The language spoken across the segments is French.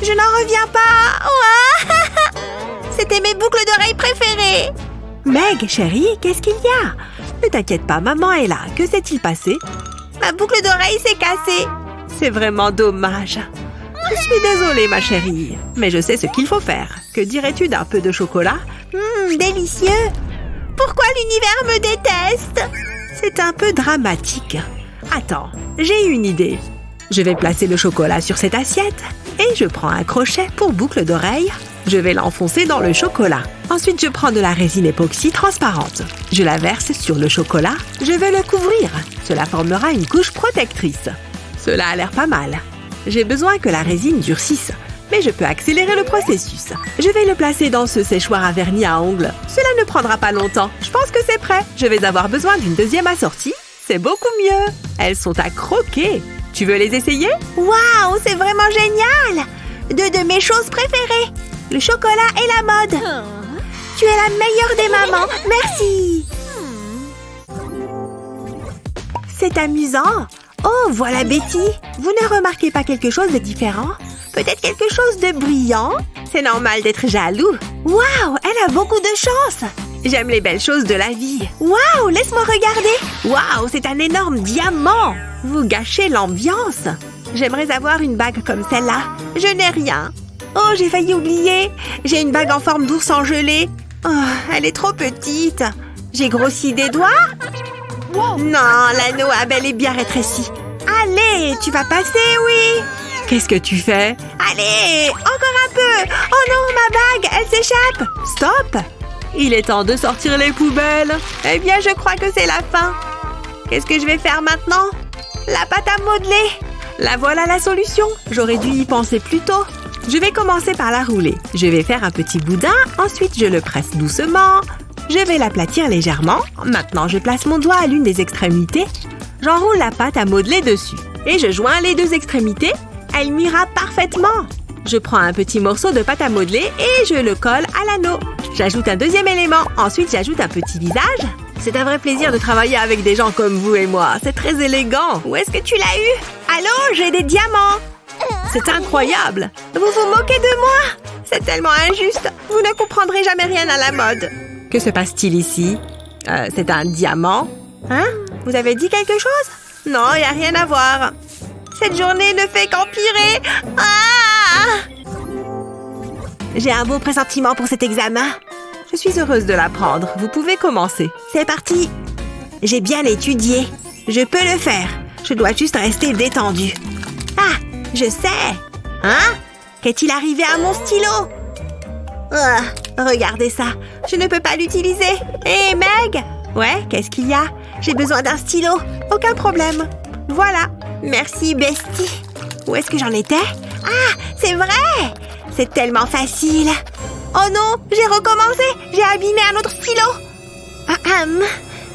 Je n'en reviens pas. Ouah. C'était mes boucles d'oreilles préférées. Meg, chérie, qu'est-ce qu'il y a? Ne t'inquiète pas, maman est là. Que s'est-il passé? Ma boucle d'oreille s'est cassée. C'est vraiment dommage. Je suis désolée, ma chérie. Mais je sais ce qu'il faut faire. Que dirais-tu d'un peu de chocolat? Délicieux. Pourquoi l'univers me déteste? C'est un peu dramatique. Attends, j'ai une idée. Je vais placer le chocolat sur cette assiette et je prends un crochet pour boucle d'oreille. Je vais l'enfoncer dans le chocolat. Ensuite, je prends de la résine époxy transparente. Je la verse sur le chocolat. Je vais le couvrir. Cela formera une couche protectrice. Cela a l'air pas mal. J'ai besoin que la résine durcisse, mais je peux accélérer le processus. Je vais le placer dans ce séchoir à vernis à ongles. Cela ne prendra pas longtemps. Je pense que c'est prêt. Je vais avoir besoin d'une deuxième assortie. C'est beaucoup mieux. Elles sont à croquer. Tu veux les essayer? Waouh, c'est vraiment génial! Deux de mes choses préférées. Le chocolat et la mode. Tu es la meilleure des mamans. Merci. C'est amusant. Oh, voilà Betty. Vous ne remarquez pas quelque chose de différent? Peut-être quelque chose de brillant? C'est normal d'être jaloux. Waouh, elle a beaucoup de chance. J'aime les belles choses de la vie. Waouh, laisse-moi regarder. Waouh, c'est un énorme diamant. Vous gâchez l'ambiance. J'aimerais avoir une bague comme celle-là. Je n'ai rien. Oh, j'ai failli oublier. J'ai une bague en forme d'ours en gelée. Oh, elle est trop petite. J'ai grossi des doigts? Non, l'anneau a bel et bien rétréci. Allez, tu vas passer, oui. Qu'est-ce que tu fais? Allez, encore un peu. Oh non, ma bague, elle s'échappe. Stop. Il est temps de sortir les poubelles. Eh bien, je crois que c'est la fin. Qu'est-ce que je vais faire maintenant? La pâte à modeler. La voilà la solution. J'aurais dû y penser plus tôt. Je vais commencer par la rouler. Je vais faire un petit boudin. Ensuite, je le presse doucement. Je vais l'aplatir légèrement. Maintenant, je place mon doigt à l'une des extrémités. J'enroule la pâte à modeler dessus. Et je joins les deux extrémités. Elle m'ira parfaitement. Je prends un petit morceau de pâte à modeler et je le colle à l'anneau. J'ajoute un deuxième élément. Ensuite, j'ajoute un petit visage. C'est un vrai plaisir de travailler avec des gens comme vous et moi. C'est très élégant. Où est-ce que tu l'as eu? Allô, j'ai des diamants. C'est incroyable. Vous vous moquez de moi? C'est tellement injuste. Vous ne comprendrez jamais rien à la mode. Que se passe-t-il ici? C'est un diamant. Hein? Vous avez dit quelque chose? Non, il n'y a rien à voir. Cette journée ne fait qu'empirer. Ah! J'ai un beau pressentiment pour cet examen. Je suis heureuse de l'apprendre. Vous pouvez commencer. C'est parti. J'ai bien étudié. Je peux le faire. Je dois juste rester détendue. Ah, je sais. Hein? Qu'est-il arrivé à mon stylo? Regardez ça. Je ne peux pas l'utiliser. Hé, Meg! Ouais, qu'est-ce qu'il y a? J'ai besoin d'un stylo. Aucun problème. Voilà. Merci, Bestie. Où est-ce que j'en étais? Ah, c'est vrai! C'est tellement facile. Oh non, j'ai recommencé. J'ai abîmé un autre stylo.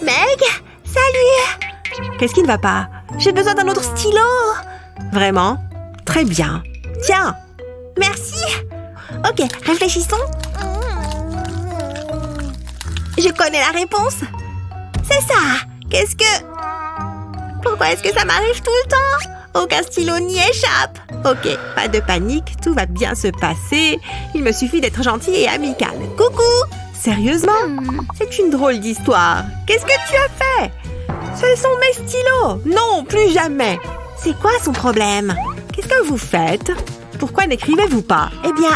Meg, salut! Qu'est-ce qui ne va pas? J'ai besoin d'un autre stylo. Vraiment? Très bien. Tiens. Merci. Ok, réfléchissons. Je connais la réponse. C'est ça. Qu'est-ce que... Pourquoi est-ce que ça m'arrive tout le temps? Aucun stylo n'y échappe. Ok, pas de panique, tout va bien se passer. Il me suffit d'être gentil et amical. Coucou! Sérieusement? C'est une drôle d'histoire. Qu'est-ce que tu as fait? Ce sont mes stylos. Non, plus jamais. C'est quoi son problème? Qu'est-ce que vous faites? Pourquoi n'écrivez-vous pas? Eh bien,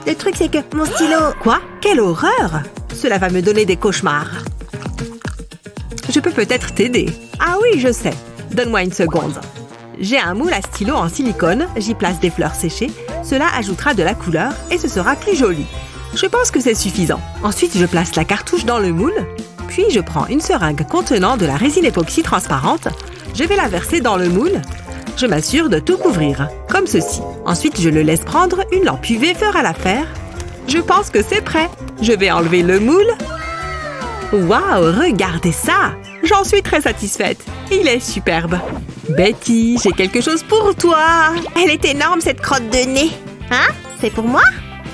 le truc c'est que mon stylo... Quoi? Quelle horreur! Cela va me donner des cauchemars. Je peux peut-être t'aider. Ah oui, je sais. Donne-moi une seconde. J'ai un moule à stylo en silicone. J'y place des fleurs séchées. Cela ajoutera de la couleur et ce sera plus joli. Je pense que c'est suffisant. Ensuite, je place la cartouche dans le moule. Puis, je prends une seringue contenant de la résine époxy transparente. Je vais la verser dans le moule. Je m'assure de tout couvrir, comme ceci. Ensuite, je le laisse prendre. Une lampe UV fera l'affaire. Je pense que c'est prêt. Je vais enlever le moule. Waouh, regardez ça! J'en suis très satisfaite. Il est superbe. Betty, j'ai quelque chose pour toi. Elle est énorme, cette crotte de nez. Hein? C'est pour moi?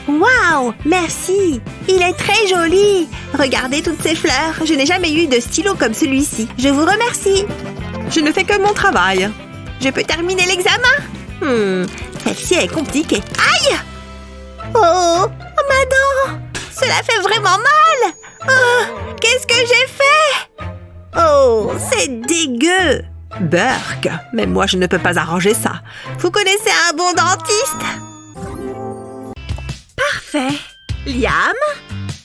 Waouh! Merci! Il est très joli! Regardez toutes ces fleurs. Je n'ai jamais eu de stylo comme celui-ci. Je vous remercie. Je ne fais que mon travail. Je peux terminer l'examen? Celle-ci est compliquée. Aïe! Oh, ma dent! Cela fait vraiment mal! Oh, qu'est-ce que j'ai fait? Oh, c'est dégueu! Burk, mais moi je ne peux pas arranger ça. Vous connaissez un bon dentiste? Parfait. Liam,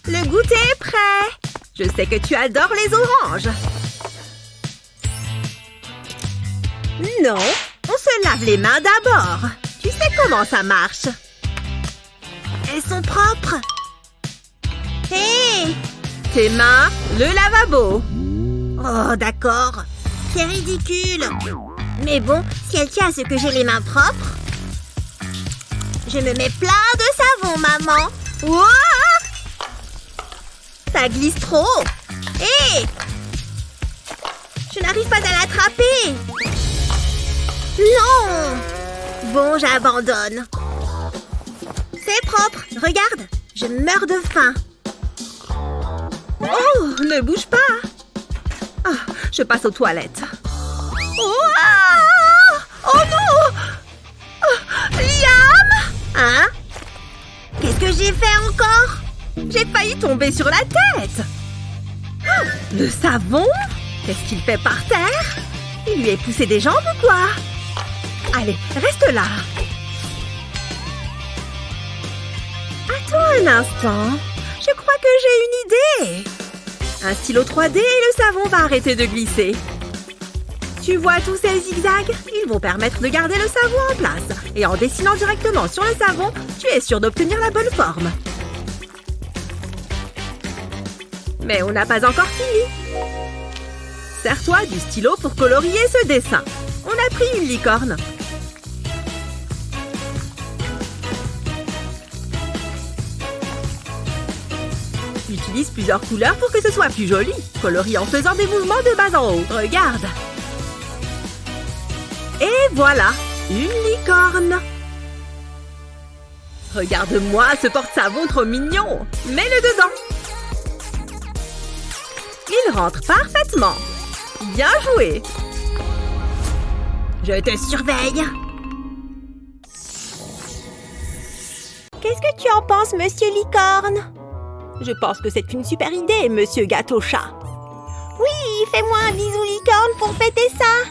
le goûter est prêt. Je sais que tu adores les oranges. Non, on se lave les mains d'abord. Tu sais comment ça marche. Elles sont propres. Hé! Tes mains, le lavabo. Oh, d'accord. C'est ridicule. Mais bon, si elle tient à ce que j'ai les mains propres, je me mets plein de savon, maman. Ouah! Ça glisse trop. Hé! Je n'arrive pas à l'attraper. Non! Bon, j'abandonne. C'est propre. Regarde, je meurs de faim. Oh, ne bouge pas. Ah, je passe aux toilettes. Ouah! Oh non! Liam! Hein? Qu'est-ce que j'ai fait encore? J'ai failli tomber sur la tête. Ah, le savon? Qu'est-ce qu'il fait par terre? Il lui est poussé des jambes ou quoi? Allez, reste là. Attends un instant. Je crois que j'ai une idée. Un stylo 3D et le savon va arrêter de glisser. Tu vois tous ces zigzags? Ils vont permettre de garder le savon en place. Et en dessinant directement sur le savon, tu es sûr d'obtenir la bonne forme. Mais on n'a pas encore fini. Sers-toi du stylo pour colorier ce dessin. On a pris une licorne. Utilise plusieurs couleurs pour que ce soit plus joli. Colorie en faisant des mouvements de bas en haut. Regarde. Et voilà, une licorne. Regarde-moi ce porte-savon trop mignon. Mets-le dedans. Il rentre parfaitement. Bien joué. Je te surveille. Qu'est-ce que tu en penses, monsieur Licorne? Je pense que c'est une super idée, monsieur Gâteau-Chat. Oui, fais-moi un bisou licorne pour fêter ça.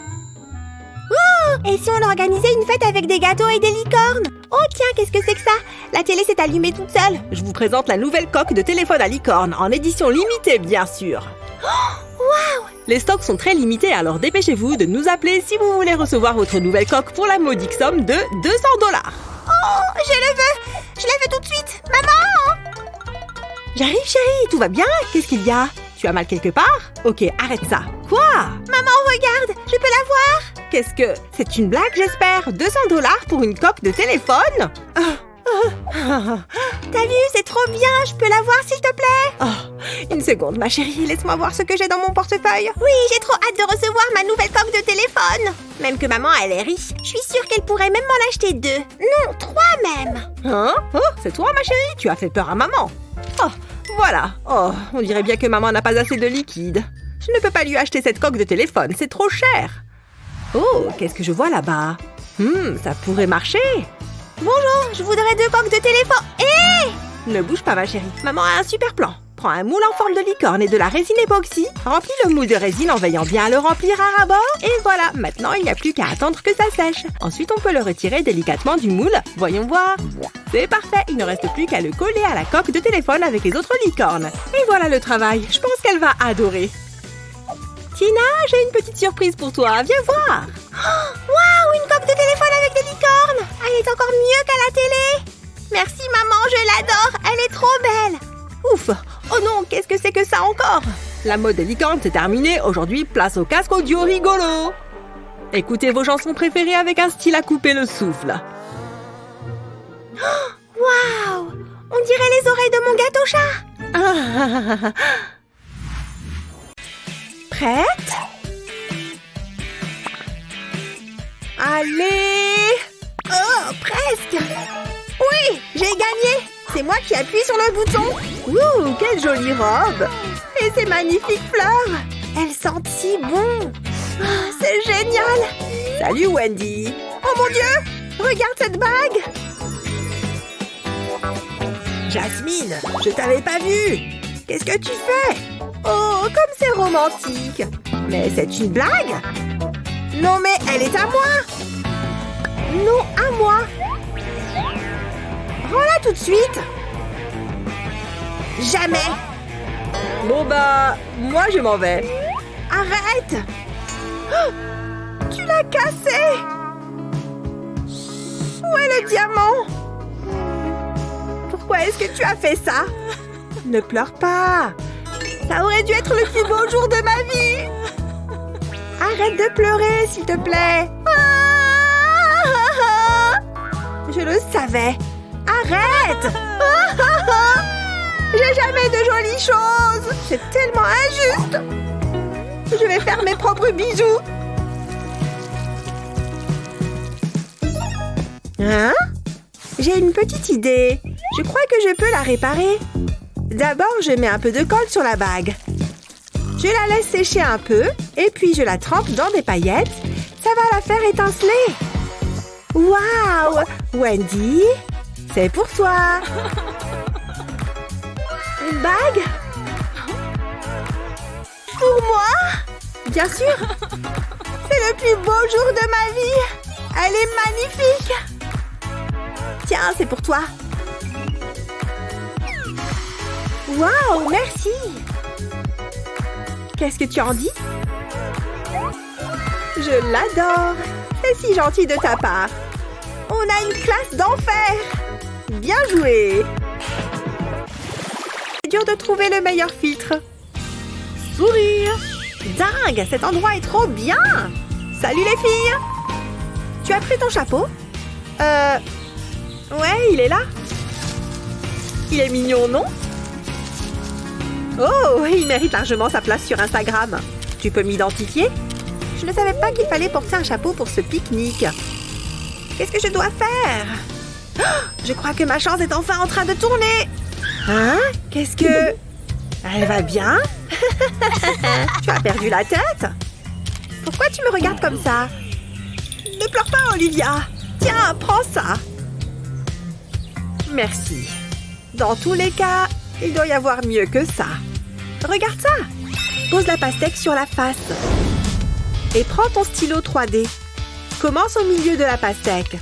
Oh, et si on organisait une fête avec des gâteaux et des licornes? Oh tiens, qu'est-ce que c'est que ça? La télé s'est allumée toute seule. Je vous présente la nouvelle coque de téléphone à licorne, en édition limitée bien sûr. Oh, waouh! Les stocks sont très limités, alors dépêchez-vous de nous appeler si vous voulez recevoir votre nouvelle coque pour la modique somme de 200 $. Oh, je le veux! Je la veux tout de suite! Maman! J'arrive chérie, tout va bien? Qu'est-ce qu'il y a? Tu as mal quelque part? Ok, arrête ça. Quoi? Maman, regarde! Je peux la voir? Qu'est-ce que... C'est une blague, j'espère? 200 $ pour une coque de téléphone? T'as vu, c'est trop bien! Je peux la voir, s'il te plaît? Oh, une seconde, ma chérie. Laisse-moi voir ce que j'ai dans mon portefeuille. Oui, j'ai trop hâte de recevoir ma nouvelle coque de téléphone. Même que maman, elle est riche. Je suis sûre qu'elle pourrait même m'en acheter 2. Non, 3 même. Hein? Oh, c'est toi, ma chérie? Tu as fait peur à maman. Oh, voilà. Oh, on dirait bien que maman n'a pas assez de liquide. Je ne peux pas lui acheter cette coque de téléphone, c'est trop cher. Oh, qu'est-ce que je vois là-bas? Ça pourrait marcher. Bonjour, je voudrais 2 coques de téléphone. Hé! Ne bouge pas, ma chérie. Maman a un super plan. Prends un moule en forme de licorne et de la résine époxy. Remplis le moule de résine en veillant bien à le remplir à ras-bord. Et voilà, maintenant il n'y a plus qu'à attendre que ça sèche. Ensuite, on peut le retirer délicatement du moule. Voyons voir. C'est parfait, il ne reste plus qu'à le coller à la coque de téléphone avec les autres licornes. Et voilà le travail. Je pense qu'elle va adorer. Tina, j'ai une petite surprise pour toi. Viens voir. Waouh, une coque de téléphone avec des licornes! Elle est encore mieux qu'à la télé! Merci maman, je l'adore, elle est trop belle! Ouf! Oh non, qu'est-ce que c'est que ça encore? La mode des licornes, c'est terminé. Aujourd'hui, place au casque audio rigolo. Écoutez vos chansons préférées avec un style à couper le souffle. Waouh! On dirait les oreilles de mon gâteau-chat! Prête? Allez! Oh, presque! Oui, j'ai gagné! C'est moi qui appuie sur le bouton! Ouh, quelle jolie robe! Et ces magnifiques fleurs! Elles sentent si bon! Oh, c'est génial! Salut Wendy! Oh mon Dieu! Regarde cette bague! Jasmine, je t'avais pas vue. Qu'est-ce que tu fais? Oh, comme c'est romantique. Mais c'est une blague? Non, mais elle est à moi. Non, à moi. Rends-la tout de suite. Jamais. Bon bah, moi je m'en vais. Arrête. Oh, tu l'as cassé. Où est le diamant? Pourquoi est-ce que tu as fait ça? Ne pleure pas. Ça aurait dû être le plus beau jour de ma vie. Arrête de pleurer, s'il te plaît. Je le savais. Arrête. J'ai jamais de jolies choses. C'est tellement injuste. Je vais faire mes propres bijoux. Hein? J'ai une petite idée. Je crois que je peux la réparer. D'abord, je mets un peu de colle sur la bague. Je la laisse sécher un peu et puis je la trempe dans des paillettes. Ça va la faire étinceler. Waouh! Wendy, c'est pour toi. Une bague? Pour moi? Bien sûr. C'est le plus beau jour de ma vie. Elle est magnifique. Tiens, c'est pour toi. Waouh, merci. Qu'est-ce que tu en dis? Je l'adore. C'est si gentil de ta part. On a une classe d'enfer. Bien joué. C'est dur de trouver le meilleur filtre. Sourire. Dingue, cet endroit est trop bien. Salut les filles. Tu as pris ton chapeau? Ouais, il est là. Il est mignon, non? Oh, il mérite largement sa place sur Instagram. Tu peux m'identifier? Je ne savais pas qu'il fallait porter un chapeau pour ce pique-nique. Qu'est-ce que je dois faire? Oh, je crois que ma chance est enfin en train de tourner. Hein? Qu'est-ce que... Elle va bien? Tu as perdu la tête? Pourquoi tu me regardes comme ça? Ne pleure pas, Olivia. Tiens, prends ça. Merci. Dans tous les cas, il doit y avoir mieux que ça. Regarde ça. Pose la pastèque sur la face. Et prends ton stylo 3D. Commence au milieu de la pastèque.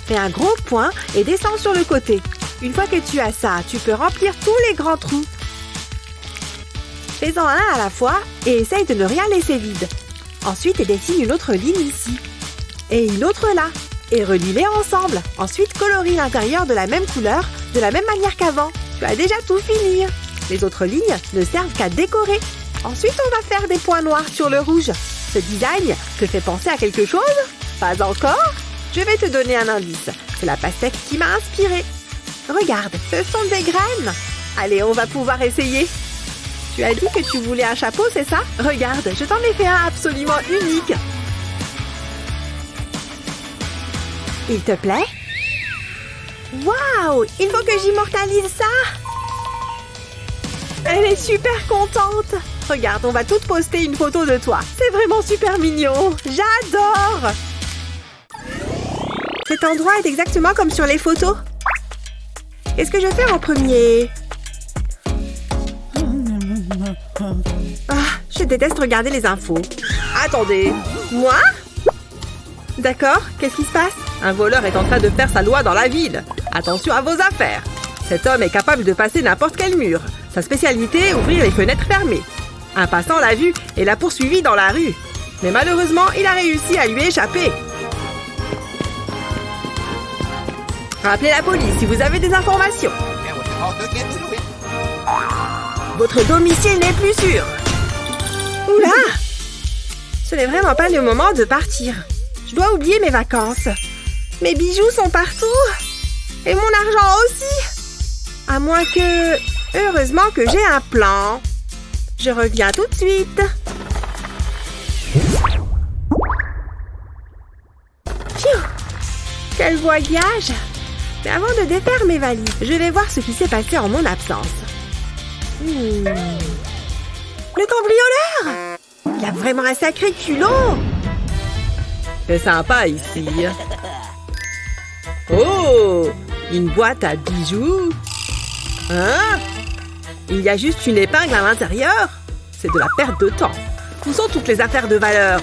Fais un gros point et descends sur le côté. Une fois que tu as ça, tu peux remplir tous les grands trous. Fais-en un à la fois et essaye de ne rien laisser vide. Ensuite, dessine une autre ligne ici. Et une autre là. Et relie-les ensemble. Ensuite, colorie l'intérieur de la même couleur, de la même manière qu'avant. Tu as déjà tout fini. Les autres lignes ne servent qu'à décorer. Ensuite, on va faire des points noirs sur le rouge. Ce design te fait penser à quelque chose? Pas encore? Je vais te donner un indice. C'est la pastèque qui m'a inspirée. Regarde, ce sont des graines. Allez, on va pouvoir essayer. Tu as dit que tu voulais un chapeau, c'est ça? Regarde, je t'en ai fait un absolument unique. Il te plaît? Waouh! Il faut que j'immortalise ça! Elle est super contente! Regarde, on va toutes poster une photo de toi. C'est vraiment super mignon! J'adore! Cet endroit est exactement comme sur les photos. Qu'est-ce que je fais en premier? Ah, je déteste regarder les infos. Attendez! Moi? D'accord, qu'est-ce qui se passe? Un voleur est en train de faire sa loi dans la ville. Attention à vos affaires. Cet homme est capable de passer n'importe quel mur. Sa spécialité, ouvrir les fenêtres fermées. Un passant l'a vu et l'a poursuivi dans la rue. Mais malheureusement, il a réussi à lui échapper. Rappelez la police si vous avez des informations. Votre domicile n'est plus sûr. Oula! Ce n'est vraiment pas le moment de partir. Je dois oublier mes vacances. Mes bijoux sont partout. Et mon argent aussi. À moins que... Heureusement que j'ai un plan. Je reviens tout de suite. Pfiou! Quel voyage! Mais avant de défaire mes valises, je vais voir ce qui s'est passé en mon absence. Le cambrioleur! Il a vraiment un sacré culot! C'est sympa ici. Oh! Une boîte à bijoux. Hein? Il y a juste une épingle à l'intérieur? C'est de la perte de temps. Où sont toutes les affaires de valeur?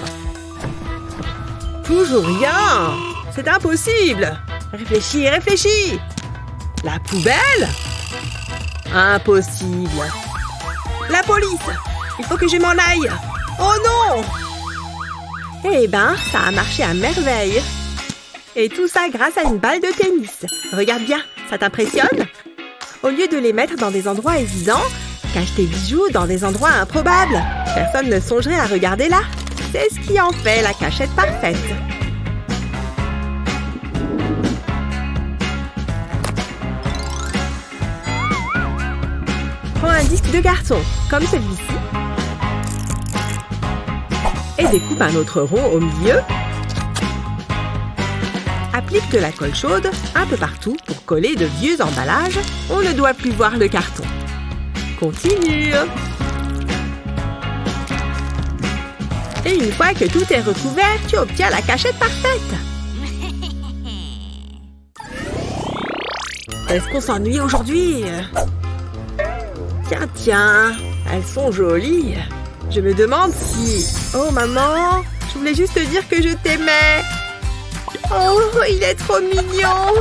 Toujours rien. C'est impossible. Réfléchis, réfléchis. La poubelle? Impossible. La police! Il faut que je m'en aille. Oh non! Eh ben, ça a marché à merveille. Et tout ça grâce à une balle de tennis. Regarde bien, ça t'impressionne? Au lieu de les mettre dans des endroits évidents, cache tes bijoux dans des endroits improbables. Personne ne songerait à regarder là. C'est ce qui en fait la cachette parfaite. Prends un disque de carton, comme celui-ci, et découpe un autre rond au milieu. Applique de la colle chaude un peu partout pour coller de vieux emballages. On ne doit plus voir le carton. Continue. Et une fois que tout est recouvert, tu obtiens la cachette parfaite. Est-ce qu'on s'ennuie aujourd'hui? Tiens, elles sont jolies. Je me demande si... Oh maman, je voulais juste te dire que je t'aimais. Oh, il est trop mignon.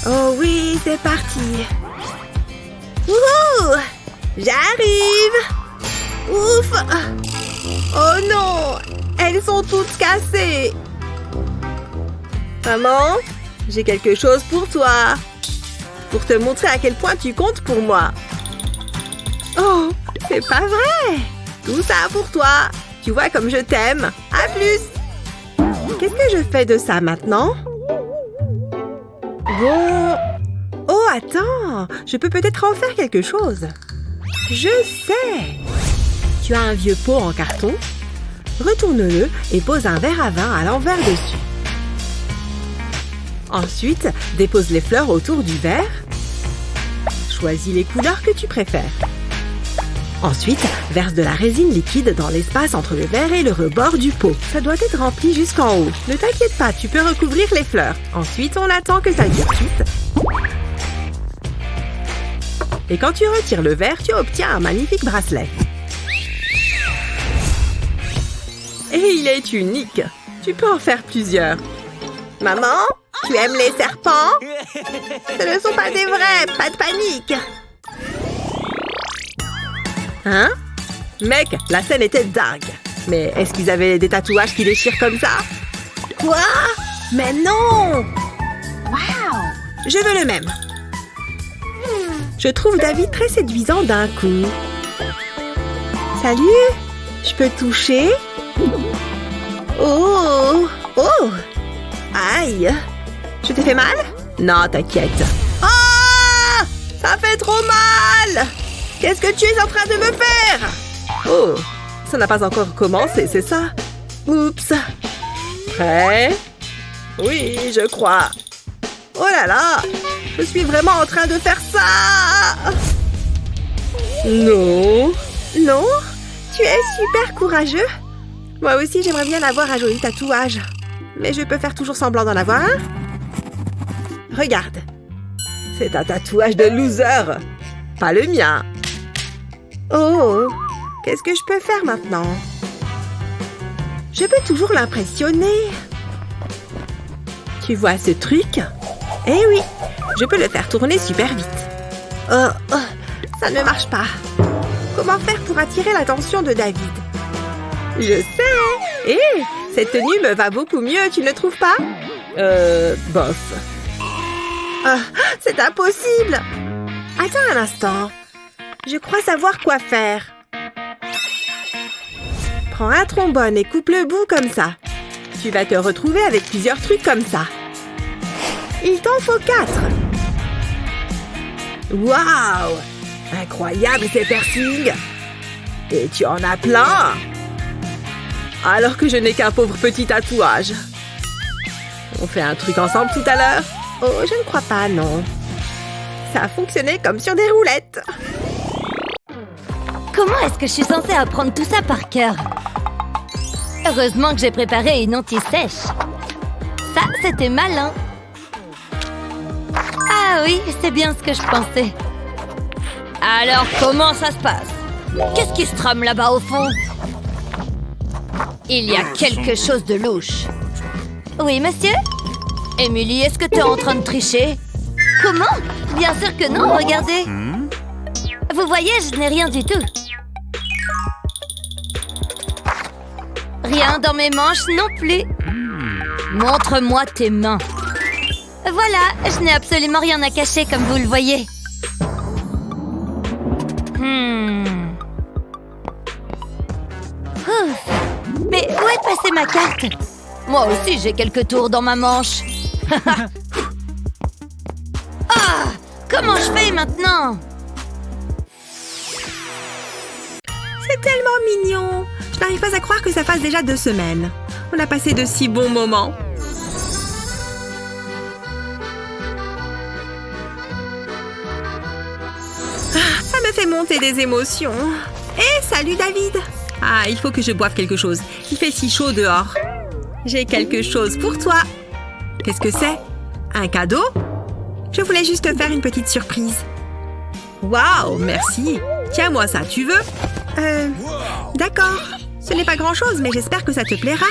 Oh oui, c'est parti. Wouhou! J'arrive. Ouf! Oh non, elles sont toutes cassées. Maman, j'ai quelque chose pour toi. Pour te montrer à quel point tu comptes pour moi. Oh, c'est pas vrai! Tout ça pour toi. Tu vois comme je t'aime. À plus! Qu'est-ce que je fais de ça maintenant? Bon... Oh, attends! Je peux peut-être en faire quelque chose. Je sais! Tu as un vieux pot en carton. Retourne-le et pose un verre à vin à l'envers dessus. Ensuite, dépose les fleurs autour du verre. Choisis les couleurs que tu préfères. Ensuite, verse de la résine liquide dans l'espace entre le verre et le rebord du pot. Ça doit être rempli jusqu'en haut. Ne t'inquiète pas, tu peux recouvrir les fleurs. Ensuite, on attend que ça durcisse. Et quand tu retires le verre, tu obtiens un magnifique bracelet. Et il est unique. Tu peux en faire plusieurs. Maman, tu aimes les serpents? Ce ne sont pas des vrais, pas de panique. Hein? Mec, la scène était dingue. Mais est-ce qu'ils avaient des tatouages qui déchirent comme ça? Quoi? Mais non! Waouh! Je veux le même. Je trouve David très séduisant d'un coup. Salut? Je peux toucher? Oh! Oh! Aïe! Je t'ai fait mal? Non, t'inquiète. Ah! Ça fait trop mal! Qu'est-ce que tu es en train de me faire? Oh! Ça n'a pas encore commencé, c'est ça? Oups! Prêt? Oui, je crois. Oh là là! Je suis vraiment en train de faire ça! Non! Non? Tu es super courageux? Moi aussi, j'aimerais bien avoir un joli tatouage. Mais je peux faire toujours semblant d'en avoir un? Regarde. C'est un tatouage de loser. Pas le mien. Oh! Qu'est-ce que je peux faire maintenant? Je peux toujours l'impressionner. Tu vois ce truc? Eh oui! Je peux le faire tourner super vite. Oh, ça ne marche pas. Comment faire pour attirer l'attention de David? Je sais! Hé! Cette tenue me va beaucoup mieux, tu ne trouves pas? Bof. Ah, c'est impossible! Attends un instant. Je crois savoir quoi faire. Prends un trombone et coupe le bout comme ça. Tu vas te retrouver avec plusieurs trucs comme ça. Il t'en faut 4. Waouh! Incroyable ces piercings! Et tu en as plein! Alors que je n'ai qu'un pauvre petit tatouage. On fait un truc ensemble tout à l'heure? Oh, je ne crois pas, non. Ça a fonctionné comme sur des roulettes. Comment est-ce que je suis censée apprendre tout ça par cœur? Heureusement que j'ai préparé une anti-sèche. Ça, c'était malin. Ah Oui, c'est bien ce que je pensais. Alors, comment ça se passe? Qu'est-ce qui se trame là-bas au fond? Il y a quelque chose de louche. Oui, monsieur? Émilie, est-ce que tu es en train de tricher? Comment? Bien sûr que non, regardez. Vous voyez, je n'ai rien du tout. Rien dans mes manches non plus. Montre-moi tes mains. Voilà, je n'ai absolument rien à cacher comme vous le voyez. Ouf. Mais où est passée ma carte? Moi aussi, j'ai quelques tours dans ma manche. Ah! Comment je fais maintenant? C'est tellement mignon. Je n'arrive pas à croire que ça fasse déjà 2 semaines. On a passé de si bons moments. Ah, ça me fait monter des émotions. Salut David. Ah, il faut que je boive quelque chose. Il fait si chaud dehors. J'ai quelque chose pour toi. Qu'est-ce que c'est? Un cadeau? Je voulais juste te faire une petite surprise. Waouh, merci. Tiens-moi ça, tu veux? D'accord. Ce n'est pas grand-chose, mais j'espère que ça te plaira.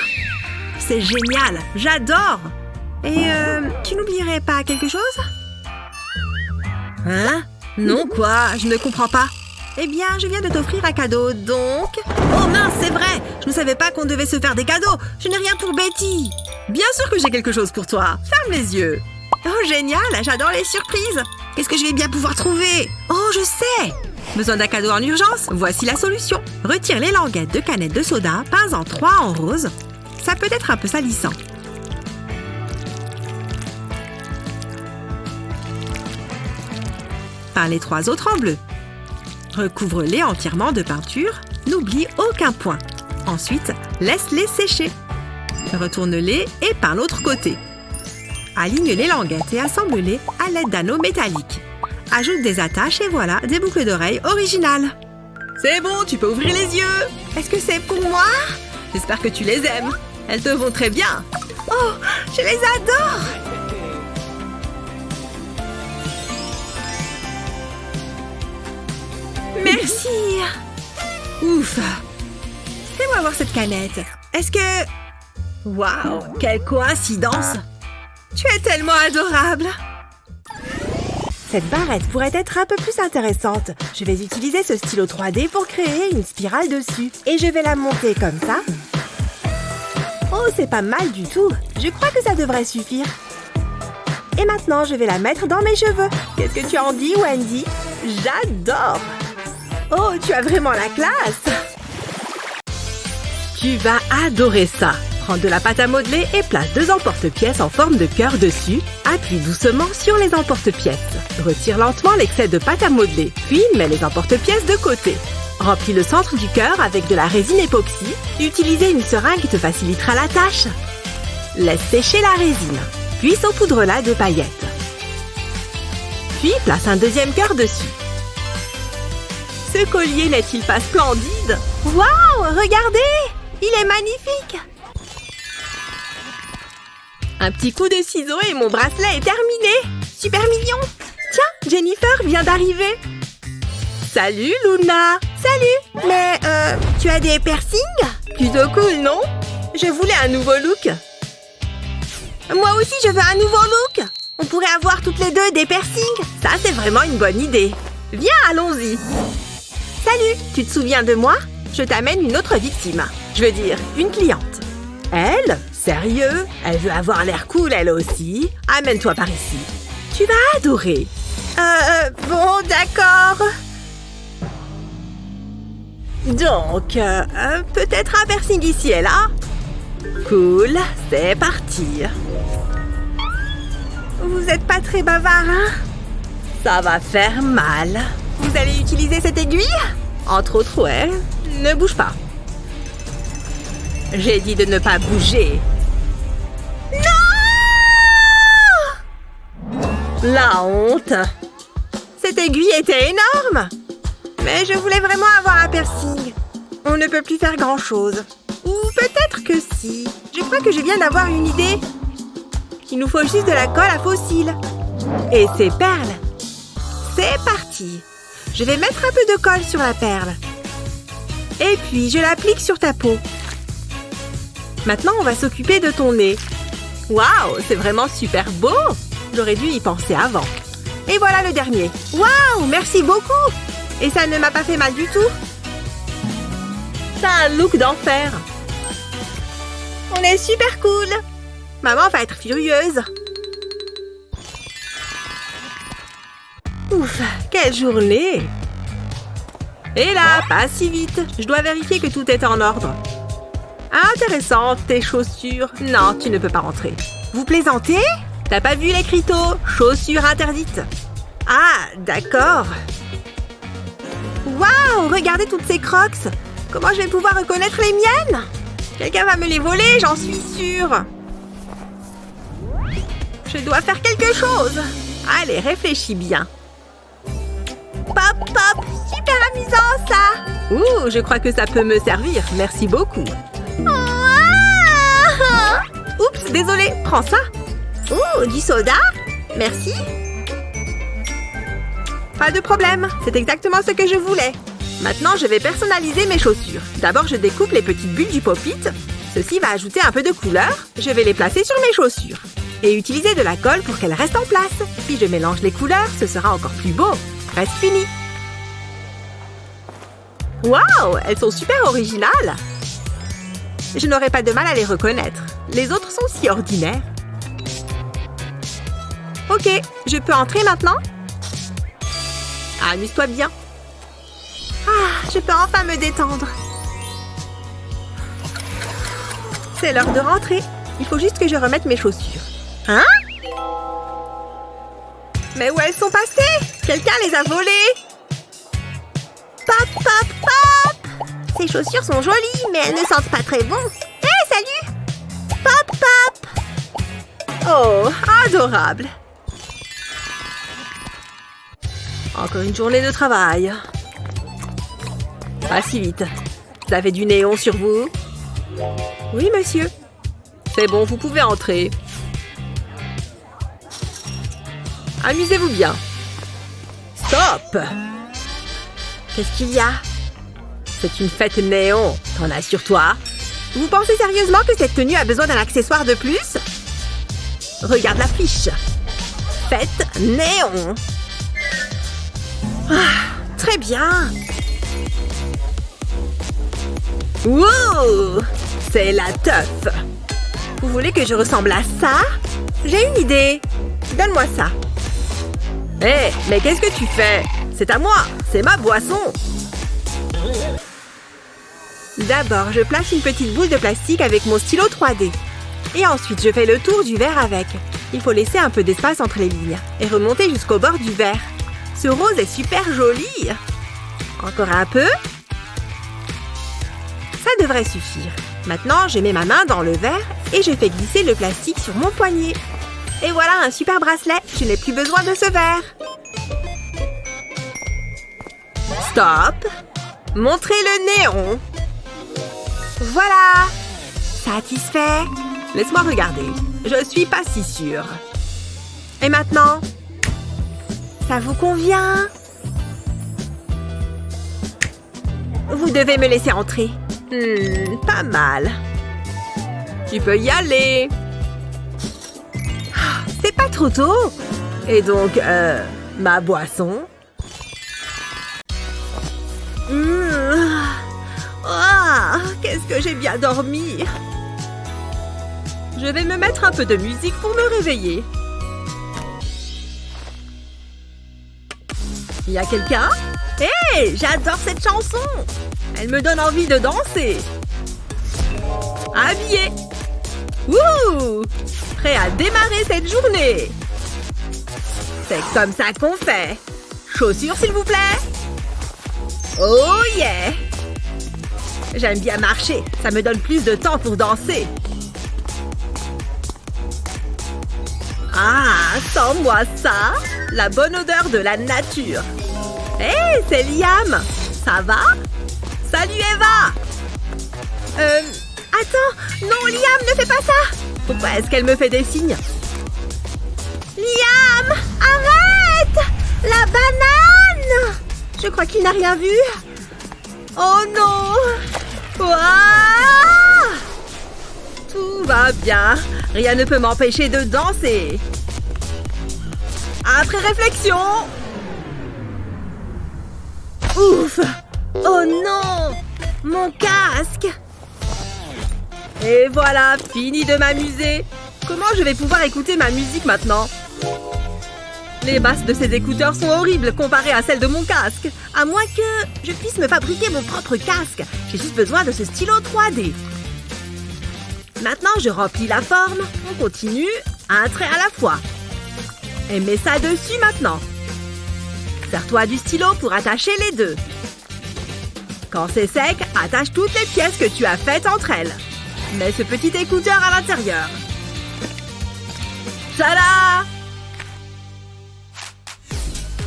C'est génial, j'adore. Et tu n'oublierais pas quelque chose? Hein? Non, quoi? Je ne comprends pas. Eh bien, je viens de t'offrir un cadeau, donc... Oh mince, c'est vrai! Je ne savais pas qu'on devait se faire des cadeaux. Je n'ai rien pour Betty. Bien sûr que j'ai quelque chose pour toi. Ferme les yeux. Oh, génial! J'adore les surprises. Qu'est-ce que je vais bien pouvoir trouver? Oh, je sais! Besoin d'un cadeau en urgence? Voici la solution. Retire les languettes de canettes de soda, peins-en 3 en rose. Ça peut être un peu salissant. Peins les 3 autres en bleu. Recouvre-les entièrement de peinture. N'oublie aucun point. Ensuite, laisse-les sécher. Retourne-les et peins l'autre côté. Aligne les languettes et assemble-les à l'aide d'anneaux métalliques. Ajoute des attaches et voilà, des boucles d'oreilles originales. C'est bon, tu peux ouvrir les yeux. Est-ce que c'est pour moi? J'espère que tu les aimes. Elles te vont très bien. Oh, je les adore. Merci. Ouf. Fais-moi voir cette canette. Est-ce que... Waouh, quelle coïncidence. Tu es tellement adorable. Cette barrette pourrait être un peu plus intéressante. Je vais utiliser ce stylo 3D pour créer une spirale dessus. Et je vais la monter comme ça. Oh, c'est pas mal du tout. Je crois que ça devrait suffire. Et maintenant, je vais la mettre dans mes cheveux. Qu'est-ce que tu en dis, Wendy? J'adore. Oh, tu as vraiment la classe. Tu vas adorer ça. Prends de la pâte à modeler et place 2 emporte-pièces en forme de cœur dessus. Appuie doucement sur les emporte-pièces. Retire lentement l'excès de pâte à modeler. Puis, mets les emporte-pièces de côté. Remplis le centre du cœur avec de la résine époxy. Utilisez une seringue te facilitera la tâche. Laisse sécher la résine. Puis saupoudre-la de paillettes. Puis, place un 2e cœur dessus. Ce collier n'est-il pas splendide? Waouh, regardez! Il est magnifique! Un petit coup de ciseau et mon bracelet est terminé! Super mignon! Tiens, Jennifer vient d'arriver! Salut, Luna! Salut! Mais, tu as des piercings? Plutôt cool, non? Je voulais un nouveau look! Moi aussi, je veux un nouveau look! On pourrait avoir toutes les deux des piercings! Ça, c'est vraiment une bonne idée! Viens, allons-y! Salut! Tu te souviens de moi? Je t'amène une autre victime. Je veux dire, une cliente. Elle? Sérieux? Elle veut avoir l'air cool, elle aussi. Amène-toi par ici. Tu vas adorer. Bon, d'accord. Donc, peut-être un piercing ici et là? Cool, c'est parti. Vous êtes pas très bavard, hein? Ça va faire mal. Vous allez utiliser cette aiguille? Entre autres, ouais. Ne bouge pas. J'ai dit de ne pas bouger. Non! La honte. Cette aiguille était énorme. Mais je voulais vraiment avoir un piercing. On ne peut plus faire grand-chose. Ou peut-être que si. Je crois que je viens d'avoir une idée. Il nous faut juste de la colle à fossiles. Et ces perles. C'est parti. Je vais mettre un peu de colle sur la perle. Et puis, je l'applique sur ta peau. Maintenant, on va s'occuper de ton nez. Waouh, c'est vraiment super beau. J'aurais dû y penser avant. Et voilà le dernier. Waouh, merci beaucoup. Et ça ne m'a pas fait mal du tout. T'as un look d'enfer. On est super cool. Maman va être furieuse. Ouf, quelle journée. Et là, pas si vite. Je dois vérifier que tout est en ordre. Intéressant, tes chaussures. Non, tu ne peux pas rentrer. Vous plaisantez? T'as pas vu l'écriteau? Chaussures interdites. Ah, d'accord. Waouh, regardez toutes ces crocs. Comment je vais pouvoir reconnaître les miennes? Quelqu'un va me les voler, j'en suis sûre. Je dois faire quelque chose. Allez, réfléchis bien. Pop, pop, super amusant ça. Ouh, je crois que ça peut me servir. Merci beaucoup. Oups, désolée, prends ça. Oh, du soda? Merci. Pas de problème, c'est exactement ce que je voulais. Maintenant, je vais personnaliser mes chaussures. D'abord, je découpe les petites bulles du pop-it. Ceci va ajouter un peu de couleur. Je vais les placer sur mes chaussures. Et utiliser de la colle pour qu'elles restent en place. Puis je mélange les couleurs, ce sera encore plus beau. Reste fini. Waouh, elles sont super originales. Je n'aurai pas de mal à les reconnaître. Les autres sont si ordinaires. Ok, je peux entrer maintenant? Amuse-toi bien. Ah, je peux enfin me détendre. C'est l'heure de rentrer. Il faut juste que je remette mes chaussures. Hein? Mais où elles sont passées? Quelqu'un les a volées. Pop, pop, pop. Ces chaussures sont jolies, mais elles ne sentent pas très bon. Hé, salut! Pop, pop. Oh, adorable. Encore une journée de travail. Pas si vite. Vous avez du néon sur vous? Oui, monsieur. C'est bon, vous pouvez entrer. Amusez-vous bien. Stop! Qu'est-ce qu'il y a? C'est une fête néon. T'en as sur toi? Vous pensez sérieusement que cette tenue a besoin d'un accessoire de plus? Regarde l'affiche. Fête néon. Ah, très bien. Wow! C'est la teuf. Vous voulez que je ressemble à ça? J'ai une idée. Donne-moi ça. Hé, mais qu'est-ce que tu fais? C'est à moi. C'est ma boisson. D'abord, je place une petite boule de plastique avec mon stylo 3D. Et ensuite, je fais le tour du verre avec. Il faut laisser un peu d'espace entre les lignes et remonter jusqu'au bord du verre. Ce rose est super joli. Encore un peu. Ça devrait suffire. Maintenant, je mets ma main dans le verre et je fais glisser le plastique sur mon poignet. Et voilà un super bracelet. Je n'ai plus besoin de ce verre. Stop. Montrez le néon. Voilà. Satisfait? Laisse-moi regarder. Je suis pas si sûre. Et maintenant? Ça vous convient? Vous devez me laisser entrer. Pas mal. Tu peux y aller. C'est pas trop tôt. Et donc, ma boisson? Oh, qu'est-ce que j'ai bien dormi. Je vais me mettre un peu de musique pour me réveiller. Il y a quelqu'un? Hé, j'adore cette chanson. Elle me donne envie de danser. Habillé. Wouh! Prêt à démarrer cette journée. C'est comme ça qu'on fait. Chaussures, s'il vous plaît. Oh yeah! J'aime bien marcher. Ça me donne plus de temps pour danser. Ah, sens-moi ça. La bonne odeur de la nature. Hé, c'est Liam. Ça va? Salut Eva. Attends. Non, Liam, ne fais pas ça. Pourquoi est-ce qu'elle me fait des signes? Liam, arrête! La banane! Je crois qu'il n'a rien vu. Oh non! Ouah! Tout va bien. Rien ne peut m'empêcher de danser. Après réflexion... Ouf! Oh non! Mon casque! Et voilà, fini de m'amuser. Comment je vais pouvoir écouter ma musique maintenant? Les basses de ces écouteurs sont horribles comparées à celles de mon casque. À moins que je puisse me fabriquer mon propre casque. J'ai juste besoin de ce stylo 3D. Maintenant, je remplis la forme. On continue, un trait à la fois. Et mets ça dessus maintenant. Sers-toi du stylo pour attacher les deux. Quand c'est sec, attache toutes les pièces que tu as faites entre elles. Mets ce petit écouteur à l'intérieur. Tada!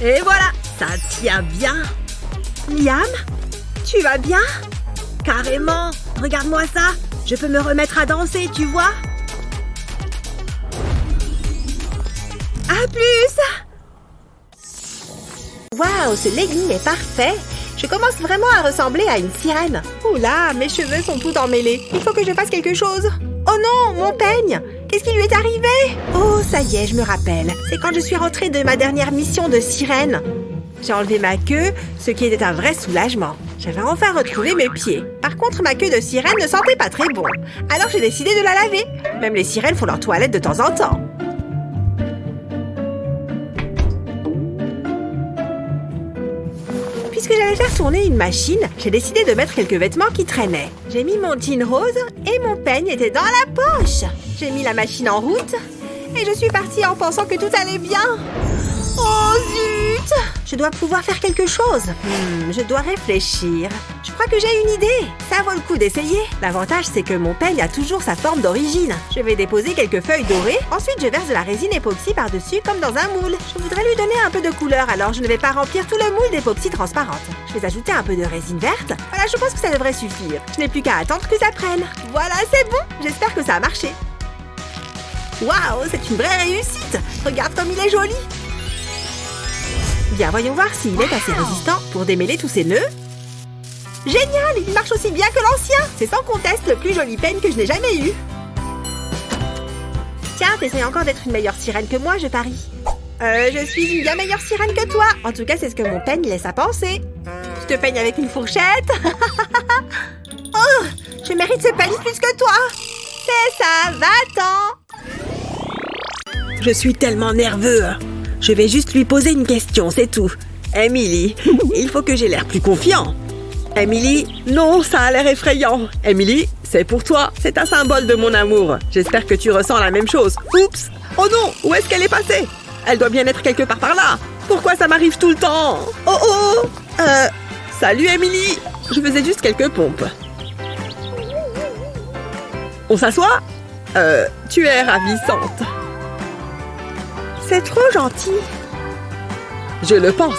Et voilà, ça tient bien. Liam, tu vas bien? Carrément. Regarde-moi ça. Je peux me remettre à danser, tu vois? À plus! Waouh, ce legging est parfait. Je commence vraiment à ressembler à une sirène. Oula, mes cheveux sont tout emmêlés. Il faut que je fasse quelque chose. Oh non, mon peigne! Qu'est-ce qui lui est arrivé? Oh, ça y est, je me rappelle. C'est quand je suis rentrée de ma dernière mission de sirène. J'ai enlevé ma queue, ce qui était un vrai soulagement. J'avais enfin retrouvé mes pieds. Par contre, ma queue de sirène ne sentait pas très bon. Alors j'ai décidé de la laver. Même les sirènes font leur toilette de temps en temps. Puisque j'allais faire tourner une machine, j'ai décidé de mettre quelques vêtements qui traînaient. J'ai mis mon jean rose et mon peigne était dans la poche. J'ai mis la machine en route et je suis partie en pensant que tout allait bien. Oh zut! Je dois pouvoir faire quelque chose. Je dois réfléchir. Je crois que j'ai une idée. Ça vaut le coup d'essayer. L'avantage, c'est que mon peigne a toujours sa forme d'origine. Je vais déposer quelques feuilles dorées. Ensuite, je verse de la résine époxy par-dessus comme dans un moule. Je voudrais lui donner un peu de couleur, alors je ne vais pas remplir tout le moule d'époxy transparente. Je vais ajouter un peu de résine verte. Voilà, je pense que ça devrait suffire. Je n'ai plus qu'à attendre que ça prenne. Voilà, c'est bon. J'espère que ça a marché. Waouh, c'est une vraie réussite. Regarde comme il est joli. Bien, voyons voir s'il est assez résistant pour démêler tous ces nœuds. Génial, il marche aussi bien que l'ancien. C'est sans conteste le plus joli peigne que je n'ai jamais eu. Tiens, t'essayes encore d'être une meilleure sirène que moi, je parie. Je suis une bien meilleure sirène que toi. En tout cas, c'est ce que mon peigne laisse à penser. Je te peigne avec une fourchette. Oh, je mérite ce peigne plus que toi. C'est ça, va-t'en. Je suis tellement nerveux. Je vais juste lui poser une question, c'est tout. Emily, il faut que j'ai l'air plus confiant. Emily, non, ça a l'air effrayant. Emily, c'est pour toi. C'est un symbole de mon amour. J'espère que tu ressens la même chose. Oups! Oh non, où est-ce qu'elle est passée? Elle doit bien être quelque part par là. Pourquoi ça m'arrive tout le temps? Oh oh! Salut Emily. Je faisais juste quelques pompes. On s'assoit? Tu es ravissante. C'est trop gentil. Je le pense.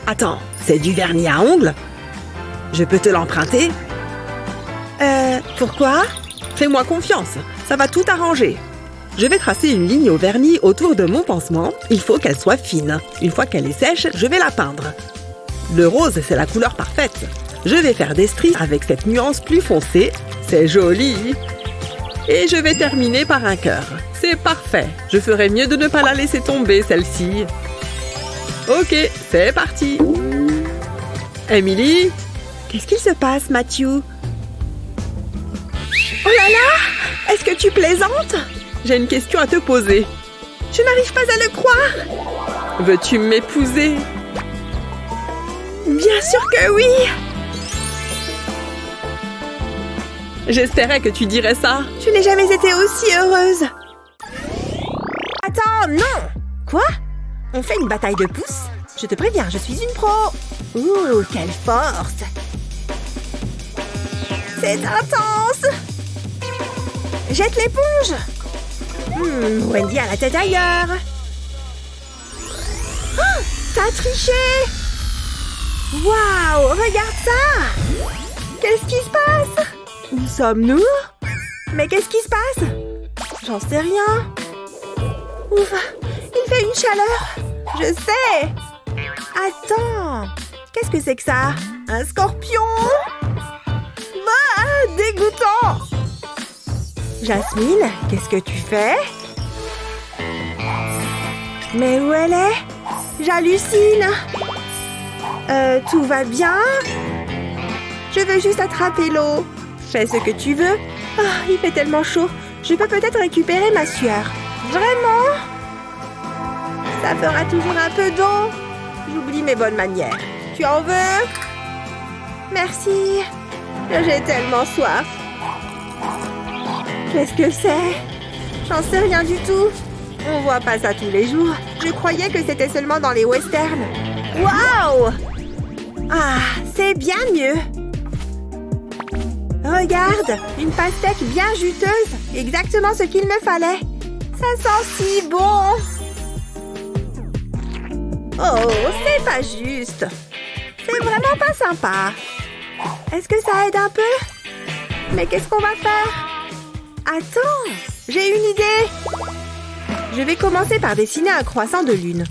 Attends, c'est du vernis à ongles? Je peux te l'emprunter? Pourquoi? Fais-moi confiance, ça va tout arranger. Je vais tracer une ligne au vernis autour de mon pansement. Il faut qu'elle soit fine. Une fois qu'elle est sèche, je vais la peindre. Le rose, c'est la couleur parfaite. Je vais faire des stries avec cette nuance plus foncée. C'est joli. Et je vais terminer par un cœur. C'est parfait. Je ferais mieux de ne pas la laisser tomber, celle-ci. Ok, c'est parti. Emily? Qu'est-ce qu'il se passe, Matthew? Oh là là! Est-ce que tu plaisantes? J'ai une question à te poser. Je n'arrive pas à le croire. Veux-tu m'épouser? Bien sûr que oui! J'espérais que tu dirais ça. Je n'ai jamais été aussi heureuse. Attends, non! Quoi? On fait une bataille de pouces? Je te préviens, je suis une pro. Ouh, quelle force! C'est intense! Jette l'éponge! Wendy a la tête ailleurs. Oh, t'as triché! Waouh, regarde ça! Qu'est-ce qui se passe? Où sommes-nous? Mais qu'est-ce qui se passe? J'en sais rien. Ouf, Il fait une chaleur. Je sais. Attends. Qu'est-ce que c'est que ça? Un scorpion? Ah, dégoûtant. Jasmine, qu'est-ce que tu fais? Mais où elle est? J'hallucine. Tout va bien? Je veux juste attraper l'eau. Fais ce que tu veux. Ah, il fait tellement chaud. Je peux peut-être récupérer ma sueur. Vraiment? Ça fera toujours un peu d'eau. J'oublie mes bonnes manières. Tu en veux? Merci. J'ai tellement soif. Qu'est-ce que c'est? J'en sais rien du tout. On voit pas ça tous les jours. Je croyais que c'était seulement dans les westerns. Waouh! Ah, c'est bien mieux. Regarde, une pastèque bien juteuse. Exactement ce qu'il me fallait. Ça sent si bon. Oh, c'est pas juste. C'est vraiment pas sympa. Est-ce que ça aide un peu? Mais qu'est-ce qu'on va faire? Attends, j'ai une idée. Je vais commencer par dessiner un croissant de lune.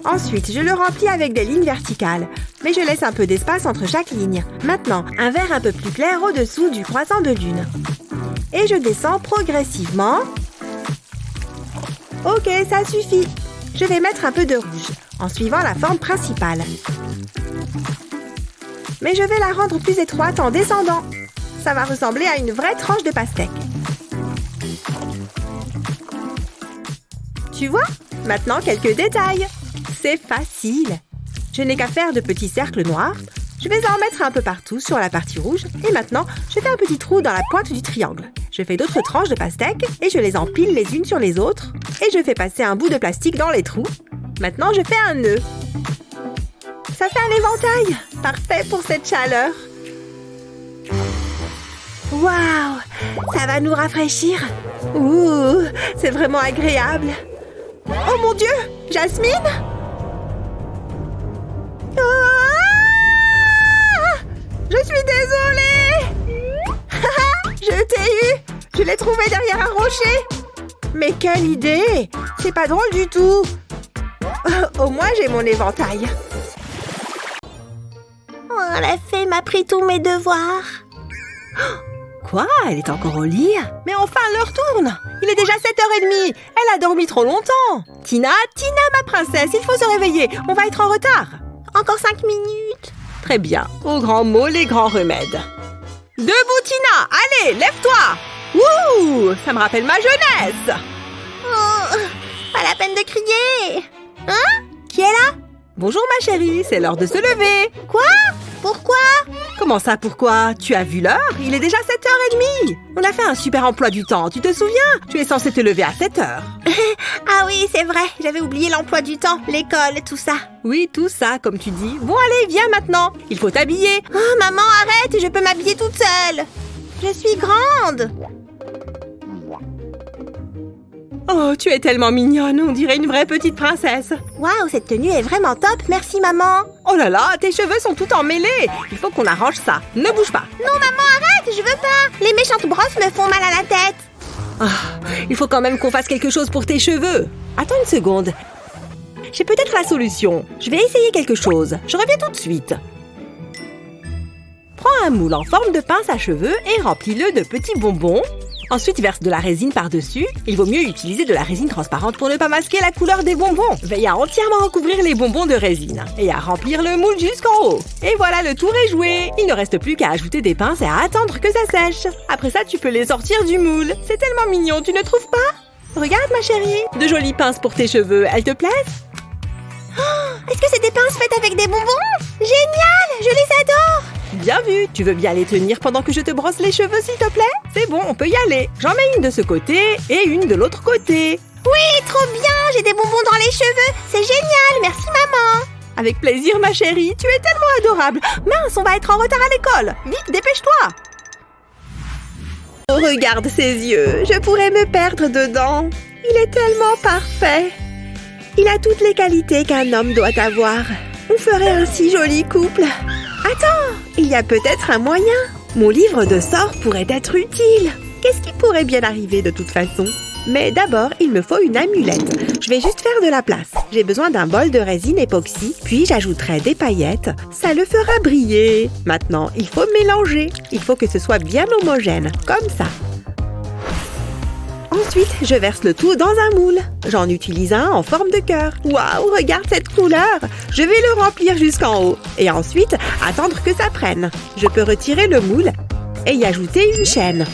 Ensuite, je le remplis avec des lignes verticales. Mais je laisse un peu d'espace entre chaque ligne. Maintenant, un vert un peu plus clair au-dessous du croissant de lune. Et je descends progressivement. Ok, ça suffit. Je vais mettre un peu de rouge, en suivant la forme principale. Mais je vais la rendre plus étroite en descendant. Ça va ressembler à une vraie tranche de pastèque. Tu vois? Maintenant, quelques détails. C'est facile. Je n'ai qu'à faire de petits cercles noirs. Je vais en mettre un peu partout sur la partie rouge. Et maintenant, je fais un petit trou dans la pointe du triangle. Je fais d'autres tranches de pastèque et je les empile les unes sur les autres. Et je fais passer un bout de plastique dans les trous. Maintenant, je fais un nœud. Ça fait un éventail. Parfait pour cette chaleur. Waouh! Ça va nous rafraîchir. Ouh, c'est vraiment agréable. Oh mon Dieu! Jasmine? Ah! Je suis désolée! Je t'ai eu! Je l'ai trouvé derrière un rocher! Mais quelle idée! C'est pas drôle du tout! Au moins, j'ai mon éventail. Oh, la fée m'a pris tous mes devoirs. Quoi? Elle est encore au lit? Mais enfin, l'heure tourne! Il est déjà 7h30! Elle a dormi trop longtemps! Tina, ma princesse, il faut se réveiller! On va être en retard! Encore 5 minutes. Très bien. Aux grands mots, les grands remèdes. Debout, Tina! Allez, lève-toi! Wouh! Ça me rappelle ma jeunesse! Oh, pas la peine de crier. Hein? Qui est là? Bonjour, ma chérie, c'est l'heure de se lever! Quoi? Pourquoi? Comment ça, pourquoi? Tu as vu l'heure? Il est déjà 7h30! On a fait un super emploi du temps, tu te souviens? Tu es censé te lever à 7h. Ah oui, c'est vrai, j'avais oublié l'emploi du temps, l'école, tout ça. Oui, tout ça, comme tu dis. Bon, allez, viens maintenant. Il faut t'habiller. Oh, maman, arrête, je peux m'habiller toute seule. Je suis grande. Oh, tu es tellement mignonne, on dirait une vraie petite princesse. Waouh, cette tenue est vraiment top, merci maman. Oh là là, tes cheveux sont tout emmêlés. Il faut qu'on arrange ça. Ne bouge pas. Non maman, arrête, je veux pas. Les méchantes brosses me font mal à la tête. Ah, il faut quand même qu'on fasse quelque chose pour tes cheveux. Attends une seconde. J'ai peut-être la solution. Je vais essayer quelque chose. Je reviens tout de suite. Prends un moule en forme de pince à cheveux et remplis-le de petits bonbons. Ensuite, verse de la résine par-dessus. Il vaut mieux utiliser de la résine transparente pour ne pas masquer la couleur des bonbons. Veille à entièrement recouvrir les bonbons de résine et à remplir le moule jusqu'en haut. Et voilà, le tour est joué. Il ne reste plus qu'à ajouter des pinces et à attendre que ça sèche. Après ça, tu peux les sortir du moule. C'est tellement mignon, tu ne trouves pas? Regarde, ma chérie. De jolies pinces pour tes cheveux, elles te plaisent? Oh, est-ce que c'est des pinces faites avec des bonbons? Génial, je les adore. Bien vu. Tu veux bien les tenir pendant que je te brosse les cheveux, s'il te plaît? C'est bon, on peut y aller. J'en mets une de ce côté et une de l'autre côté. Oui, trop bien, j'ai des bonbons dans les cheveux. C'est génial, merci maman. Avec plaisir, ma chérie. Tu es tellement adorable. Mince, on va être en retard à l'école. Vite, dépêche-toi. Regarde ses yeux. Je pourrais me perdre dedans. Il est tellement parfait. Il a toutes les qualités qu'un homme doit avoir. On ferait un si joli couple. Attends, il y a peut-être un moyen. Mon livre de sorts pourrait être utile. Qu'est-ce qui pourrait bien arriver de toute façon? Mais d'abord, il me faut une amulette. Je vais juste faire de la place. J'ai besoin d'un bol de résine époxy, puis j'ajouterai des paillettes. Ça le fera briller. Maintenant, il faut mélanger. Il faut que ce soit bien homogène, comme ça. Ensuite, je verse le tout dans un moule. J'en utilise un en forme de cœur. Waouh, regarde cette couleur! Je vais le remplir jusqu'en haut. Et ensuite, attendre que ça prenne. Je peux retirer le moule et y ajouter une chaîne.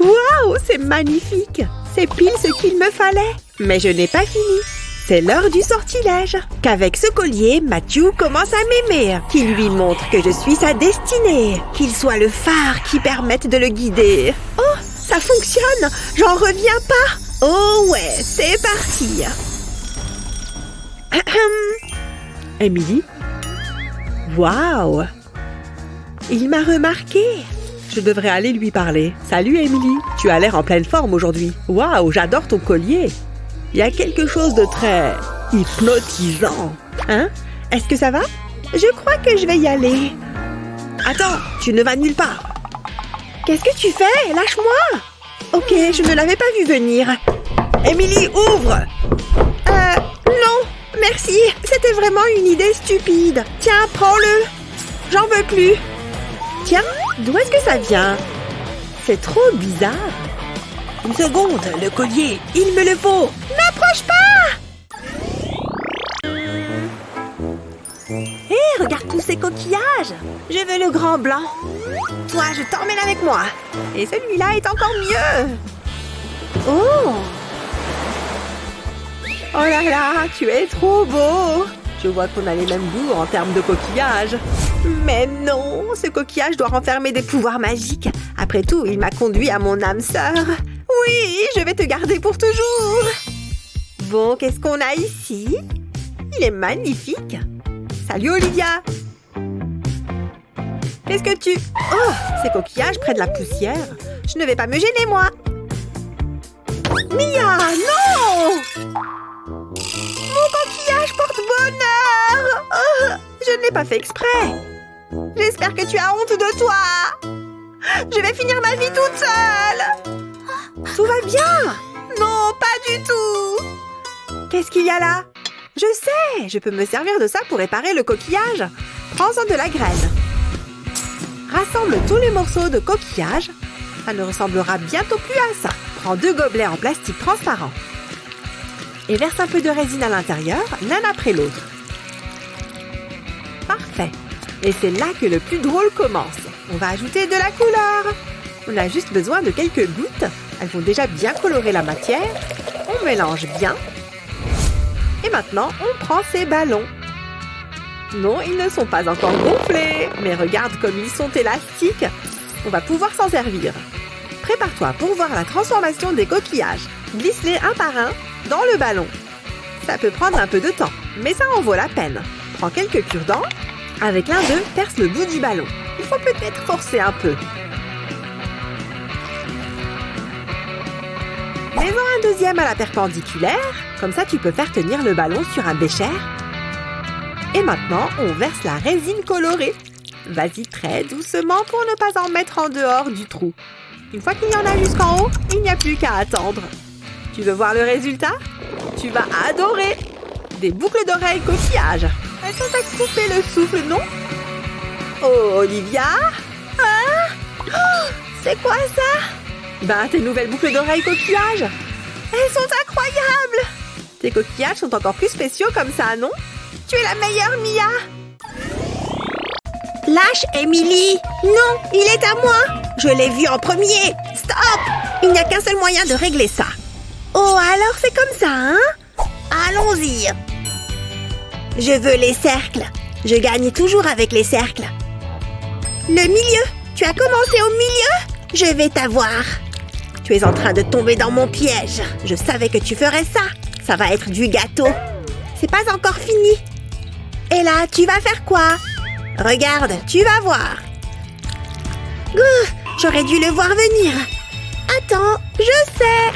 Waouh, c'est magnifique! C'est pile ce qu'il me fallait. Mais je n'ai pas fini. C'est l'heure du sortilège. Qu'avec ce collier, Matthew commence à m'aimer. Qu'il lui montre que je suis sa destinée. Qu'il soit le phare qui permette de le guider. Oh, ça fonctionne! J'en reviens pas! Oh ouais, c'est parti! Emily? Waouh! Il m'a remarqué! Je devrais aller lui parler. Salut Emily, tu as l'air en pleine forme aujourd'hui. Waouh, j'adore ton collier. Il y a quelque chose de très hypnotisant. Hein? Est-ce que ça va? Je crois que je vais y aller. Attends, tu ne vas nulle part. Qu'est-ce que tu fais? Lâche-moi! Ok, je ne l'avais pas vu venir. Emily, ouvre! Non, merci. C'était vraiment une idée stupide. Tiens, prends-le. J'en veux plus. Tiens, d'où est-ce que ça vient? C'est trop bizarre. Une seconde, le collier, il me le faut. N'approche pas! Hé, regarde tous ces coquillages. Je veux le grand blanc. Toi, je t'emmène avec moi. Et celui-là est encore mieux. Oh! Oh là là, tu es trop beau. Je vois qu'on a les mêmes goûts en termes de coquillages. Mais non, ce coquillage doit renfermer des pouvoirs magiques. Après tout, il m'a conduit à mon âme sœur. Oui, je vais te garder pour toujours. Bon, qu'est-ce qu'on a ici? Il est magnifique. Salut Olivia. Qu'est-ce que tu... Oh, ces coquillages prennent de la poussière. Je ne vais pas me gêner, moi. Mia, non! Mon coquillage porte bonheur. Oh, je ne l'ai pas fait exprès. J'espère que tu as honte de toi. Je vais finir ma vie toute seule. Tout va bien. Non, pas du tout. Qu'est-ce qu'il y a là? Je sais, je peux me servir de ça pour réparer le coquillage. Prends-en de la graine. Rassemble tous les morceaux de coquillage. Ça ne ressemblera bientôt plus à ça. Prends 2 gobelets en plastique transparent. Et verse un peu de résine à l'intérieur, l'un après l'autre. Parfait. Et c'est là que le plus drôle commence. On va ajouter de la couleur. On a juste besoin de quelques gouttes. Elles vont déjà bien colorer la matière. On mélange bien. Et maintenant, on prend ces ballons. Non, ils ne sont pas encore gonflés. Mais regarde comme ils sont élastiques. On va pouvoir s'en servir. Prépare-toi pour voir la transformation des coquillages. Glisse-les un par un dans le ballon. Ça peut prendre un peu de temps, mais ça en vaut la peine. Prends quelques cure-dents. Avec l'un d'eux, perce le bout du ballon. Il faut peut-être forcer un peu. Mets-en un deuxième à la perpendiculaire. Comme ça, tu peux faire tenir le ballon sur un bécher. Et maintenant, on verse la résine colorée. Vas-y très doucement pour ne pas en mettre en dehors du trou. Une fois qu'il y en a jusqu'en haut, il n'y a plus qu'à attendre. Tu veux voir le résultat? Tu vas adorer! Des boucles d'oreilles coquillages. Elles sont à couper le souffle, non? Oh, Olivia? Ah! Oh, c'est quoi ça? Ben, tes nouvelles boucles d'oreilles coquillages. Elles sont incroyables! Tes coquillages sont encore plus spéciaux comme ça, non? Tu es la meilleure, Mia! Lâche, Emily! Non, il est à moi! Je l'ai vu en premier! Stop! Il n'y a qu'un seul moyen de régler ça. Oh, alors c'est comme ça, hein? Allons-y! Je veux les cercles. Je gagne toujours avec les cercles. Le milieu! Tu as commencé au milieu? Je vais t'avoir. Tu es en train de tomber dans mon piège. Je savais que tu ferais ça. Ça va être du gâteau. C'est pas encore fini. Et là, tu vas faire quoi? Regarde, tu vas voir. J'aurais dû le voir venir. Attends, je sais.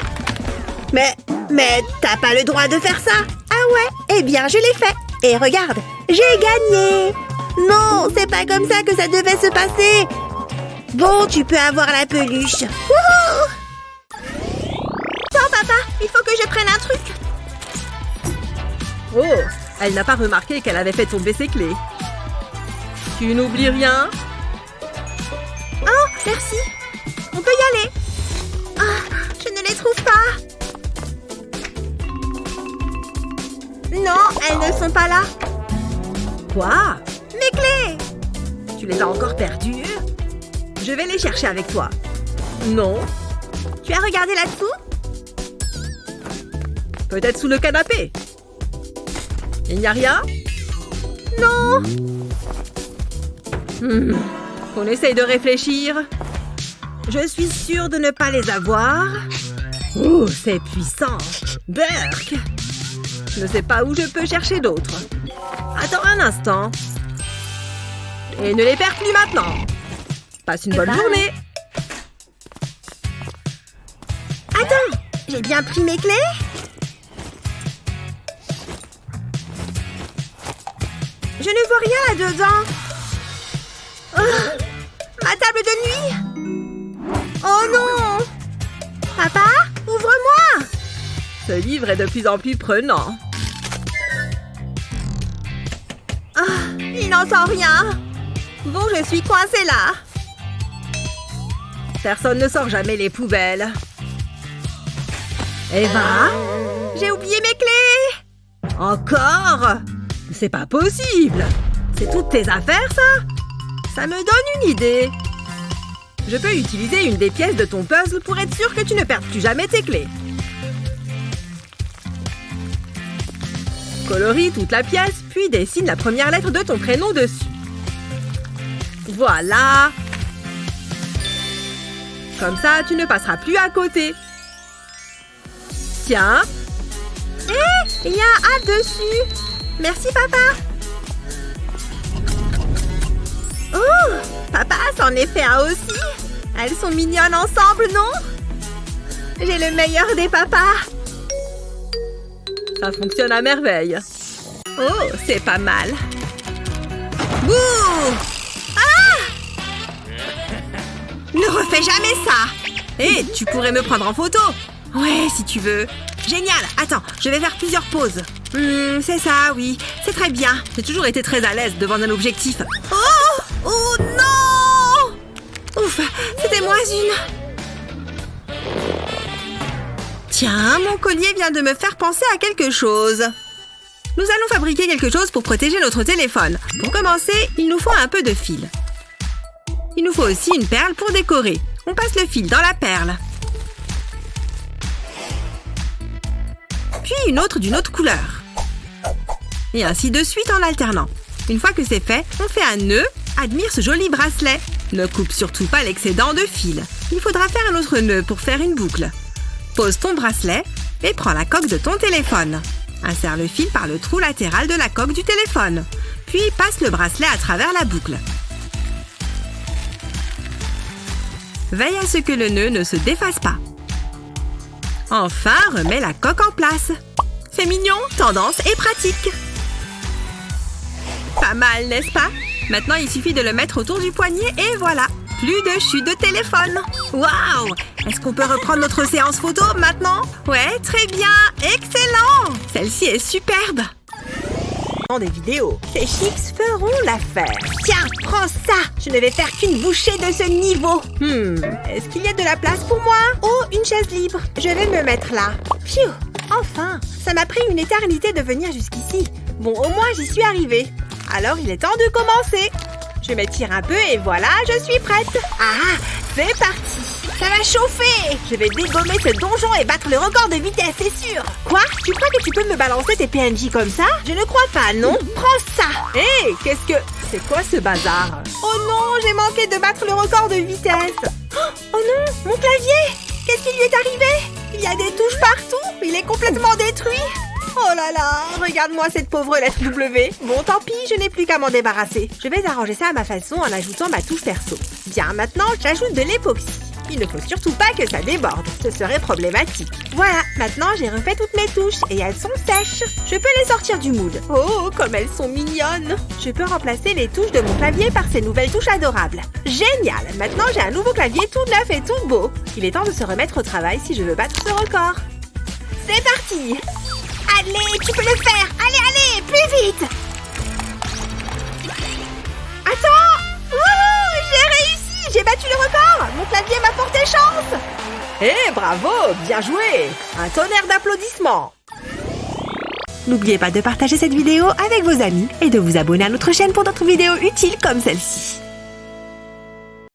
Mais t'as pas le droit de faire ça. Ah ouais? Eh bien, je l'ai fait. Et regarde, j'ai gagné. Non, c'est pas comme ça que ça devait se passer. Bon, tu peux avoir la peluche. Wouhou! T'en Papa, il faut que je prenne un truc. Oh, elle n'a pas remarqué qu'elle avait fait tomber ses clés. Tu n'oublies rien? Oh, merci. On peut y aller. Ah, je ne les trouve pas. Non, elles ne sont pas là. Quoi? Mes clés! Tu les as encore perdues? Je vais les chercher avec toi. Non. Tu as regardé là-dessous? Peut-être sous le canapé. Il n'y a rien? Non! On essaye de réfléchir. Je suis sûre de ne pas les avoir. Oh, c'est puissant. Burk! Je ne sais pas où je peux chercher d'autres. Attends un instant. Et ne les perds plus maintenant. Passe une bonne journée. Attends, j'ai bien pris mes clés? Je ne vois rien là-dedans. Oh, ma table de nuit? Oh non! Papa, ouvre-moi! Ce livre est de plus en plus prenant. Il n'entend rien. Bon, je suis coincée là. Personne ne sort jamais les poubelles. Eva? J'ai oublié mes clés. Encore? C'est pas possible. C'est toutes tes affaires, ça? Ça me donne une idée. Je peux utiliser une des pièces de ton puzzle pour être sûre que tu ne perds plus jamais tes clés. Colorie toute la pièce, puis dessine la première lettre de ton prénom dessus. Voilà. Comme ça, tu ne passeras plus à côté. Tiens. Hé, il y a un A dessus. Merci, papa. Oh, papa s'en est fait un aussi. Elles sont mignonnes ensemble, non? J'ai le meilleur des papas. Ça fonctionne à merveille. Oh, c'est pas mal. Bouh! Ah! Ne refais jamais ça. Hé, tu pourrais me prendre en photo. Ouais, si tu veux. Génial. Attends, je vais faire plusieurs poses. C'est ça, oui. C'est très bien. J'ai toujours été très à l'aise devant un objectif. Oh! Oh non! Ouf, c'était moins une. Tiens, mon collier vient de me faire penser à quelque chose. Nous allons fabriquer quelque chose pour protéger notre téléphone. Pour commencer, il nous faut un peu de fil. Il nous faut aussi une perle pour décorer. On passe le fil dans la perle. Puis une autre d'une autre couleur. Et ainsi de suite en alternant. Une fois que c'est fait, on fait un nœud. Admire ce joli bracelet. Ne coupe surtout pas l'excédent de fil. Il faudra faire un autre nœud pour faire une boucle. Pose ton bracelet et prends la coque de ton téléphone. Insère le fil par le trou latéral de la coque du téléphone. Puis passe le bracelet à travers la boucle. Veille à ce que le nœud ne se défasse pas. Enfin, remets la coque en place. C'est mignon, tendance et pratique. Pas mal, n'est-ce pas? Maintenant, il suffit de le mettre autour du poignet et voilà. Plus de chute de téléphone. Waouh! Est-ce qu'on peut reprendre notre séance photo maintenant? Ouais, très bien. Excellent! Celle-ci est superbe. Des vidéos. Ces chips feront l'affaire. Tiens, prends ça. Je ne vais faire qu'une bouchée de ce niveau. Est-ce qu'il y a de la place pour moi? Oh, une chaise libre. Je vais me mettre là. Pfiou! Enfin, ça m'a pris une éternité de venir jusqu'ici. Bon, au moins, j'y suis arrivée. Alors, il est temps de commencer. Je m'étire un peu et voilà, je suis prête. Ah, c'est parti. Ça va chauffer. Je vais dégommer ce donjon et battre le record de vitesse, c'est sûr. Quoi? Tu crois que tu peux me balancer tes PNJ comme ça? Je ne crois pas, non? Prends ça. Hé, qu'est-ce que... C'est quoi ce bazar? Oh non, j'ai manqué de battre le record de vitesse. Oh non, mon clavier. Qu'est-ce qui lui est arrivé? Il y a des touches partout. Il est complètement détruit. Oh là là, regarde-moi cette pauvre lettre W. Bon, tant pis, je n'ai plus qu'à m'en débarrasser. Je vais arranger ça à ma façon en ajoutant ma touche perso. Bien, maintenant, j'ajoute de l'époxy. Il ne faut surtout pas que ça déborde, ce serait problématique. Voilà, maintenant j'ai refait toutes mes touches et elles sont sèches. Je peux les sortir du moule. Oh, comme elles sont mignonnes. Je peux remplacer les touches de mon clavier par ces nouvelles touches adorables. Génial, maintenant j'ai un nouveau clavier tout neuf et tout beau. Il est temps de se remettre au travail si je veux battre ce record. C'est parti. Allez, tu peux le faire. Allez, plus vite. Attends. Wouhou, j'ai réussi. J'ai battu le record. Mon clavier m'a porté chance. Bravo, bien joué. Un tonnerre d'applaudissements. N'oubliez pas de partager cette vidéo avec vos amis et de vous abonner à notre chaîne pour d'autres vidéos utiles comme celle-ci.